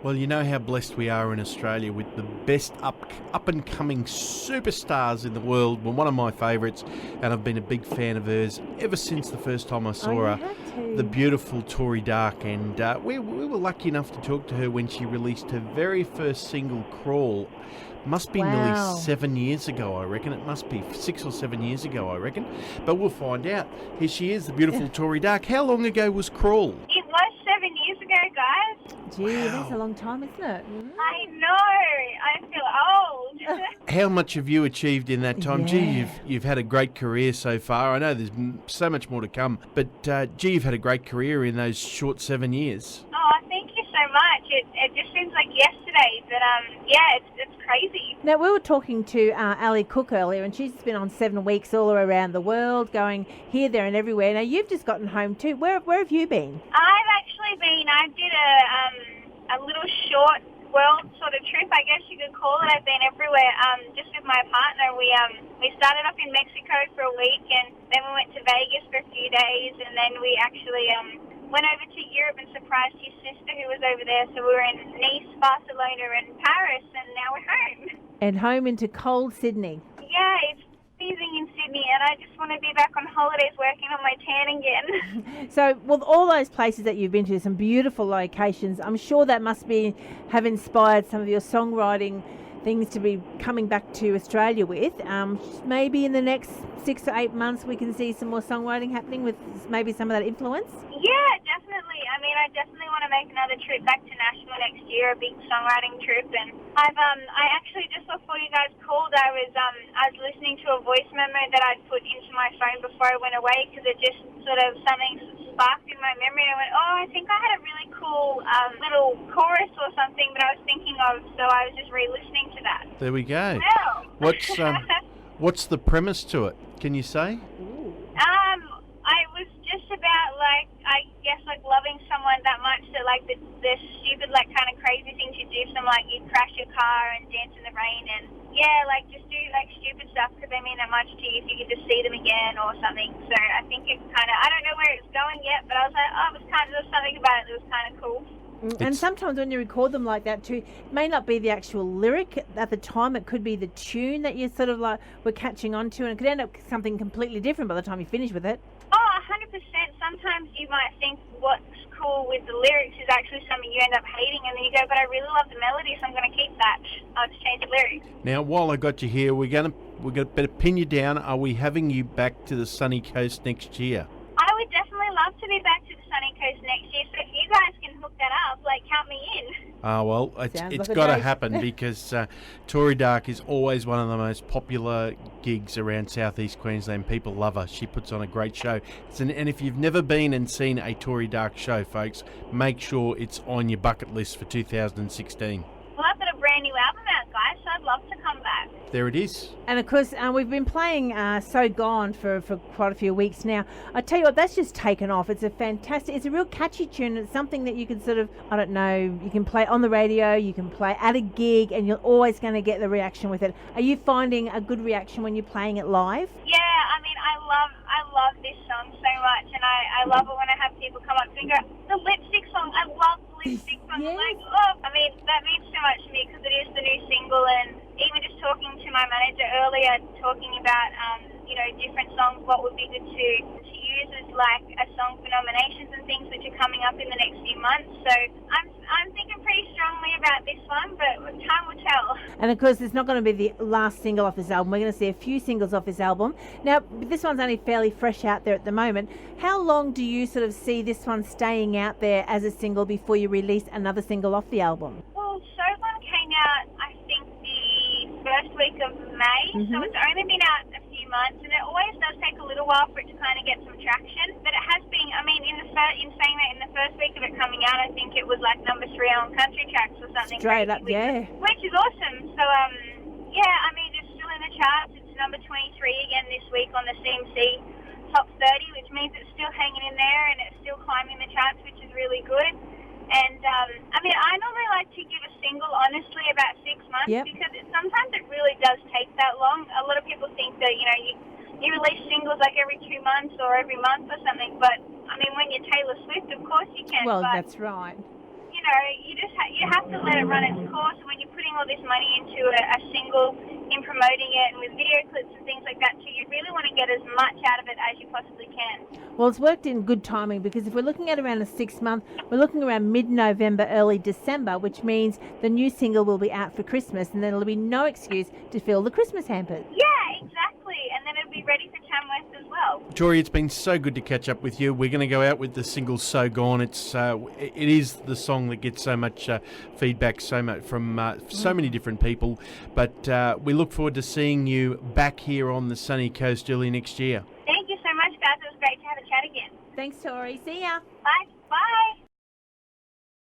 Well, you know how blessed we are in Australia with the best up-and-coming superstars in the world. Well, one of my favourites, and I've been a big fan of hers ever since the first time I saw her, the beautiful Tori Darke. And we were lucky enough to talk to her when she released her very first single, Crawl. Must be nearly 7 years ago, I reckon. It must be 6 or 7 years ago, I reckon. But we'll find out. Here she is, the beautiful Tori Darke. How long ago was Crawl? It was 7 years ago, guys. Gee, that's a long time, isn't it? I know. I feel old. How much have you achieved in that time? Yeah. Gee, you've had a great career so far. I know there's so much more to come. But, gee, you've had a great career in those short 7 years. Oh, thank you so much. It just seems like yesterday, but it's crazy. Now, we were talking to Ali Cook earlier, and she's been on 7 weeks all around the world, going here, there and everywhere. Now, you've just gotten home too. Where have you been? I did a little short world sort of trip, I guess you could call it. I've been everywhere, just with my partner. We started off in Mexico for a week, and then we went to Vegas for a few days, and then we actually went over to Europe and surprised his sister who was over there. So we were in Nice, Barcelona and Paris, and now we're home. And home into cold Sydney. Yeah, it's freezing in Sydney, and I just want to be back on holidays working on my tan again. So, well, all those places that you've been to, some beautiful locations, I'm sure that must have inspired some of your songwriting things to be coming back to Australia with. Maybe in the next 6 to 8 months we can see some more songwriting happening with maybe some of that influence? Yeah, definitely. I mean, I definitely want to make another trip back to Nashville next year, a big songwriting trip. And I actually, just before you guys called, I was listening to a voice memo that I'd put into my phone before I went away, because it just sort of something sparked in my memory, and I went, I think I had a really cool little chorus or something that I was thinking of, so I was just re-listening to that. There we go. Wow. What's the premise to it? Can you say? I was just about, loving someone that much that, the stupid, kind of crazy things you do, some, you crash your car and dance in the rain, and, just do, stupid stuff because they mean that much to you if you could just see them again or something. So I think it's kind of, I don't know where it's going yet, but I was like, there was something about it that was kind of cool. And sometimes when you record them like that too, it may not be the actual lyric at the time, it could be the tune that you sort of were catching on to, and it could end up something completely different by the time you finish with it. Oh, 100%. Sometimes you might think what's cool with the lyrics is actually something you end up hating, and then you go, but I really love the melody, so I'm going to keep that. I'll just change the lyrics. Now, while I got you here, we're going to better pin you down. Are we having you back to the sunny coast next year? I would definitely love to be back to the sunny coast next year, so if you guys can hook that up, count me in. Well, it's got to happen because Tori Darke is always one of the most popular gigs around southeast Queensland. People love her. She puts on a great show. And if you've never been and seen a Tori Darke show, folks, make sure it's on your bucket list for 2016. Well, I've got a brand new album out, guys, so I'd love to come back. There it is. And of course, we've been playing So Gone for quite a few weeks now. I tell you what, that's just taken off. It's it's a real catchy tune. It's something that you can sort of, I don't know, you can play on the radio, you can play at a gig, and you're always going to get the reaction with it. Are you finding a good reaction when you're playing it live? Yeah, I mean, I love this song so much, and I love it when I have people come up to me and go, the lipstick song, I love the lipstick song. Yes. I mean, that means so much to me because it is the new single, and even just talking to my manager earlier, talking about, different songs, what would be good to use as a song for nominations and things which are coming up in the next few months. So I'm thinking pretty strongly about this one, but time will tell. And of course, it's not going to be the last single off this album. We're going to see a few singles off this album. Now, this one's only fairly fresh out there at the moment. How long do you sort of see this one staying out there as a single before you release another single off the album? Well, So Gone came out, I think, the first week of May, so it's only been out a few months, and it always does take a little while for it to kind of get some traction. But it has been, I mean, in saying that, in the first week of it coming out, I think it was number 3 on country tracks or something. Straight up, yeah. Which is awesome. So, I mean, it's still in the charts. It's number 23 again this week on the CMC Top 30, which means it's still hanging in there and it's still climbing the charts, which is really good. And, I mean, I normally like to give a single, honestly, about 6 months because sometimes it really does take that long. A lot of people think that, you release singles every 2 months or every month or something, but, I mean, when you're Taylor Swift, of course you can. Well, but, that's right. you have to it run its course. And when you're putting all this money into a single, in promoting it and with video clips and things like that too, you really want to get as much out of it as you possibly can. Well, it's worked in good timing because if we're looking at around a 6 month, we're looking around mid-November, early December, which means the new single will be out for Christmas, and then there'll be no excuse to fill the Christmas hampers. Yeah, exactly. And then it'll be ready for Tamworth as well. Tori, it's been so good to catch up with you. We're going to go out with the single "So Gone." It is the song that gets so much feedback, so much from so many different people. But we look forward to seeing you back here on the sunny coast early next year. Thank you so much, guys. It was great to have a chat again. Thanks, Tori. See ya. Bye. Bye.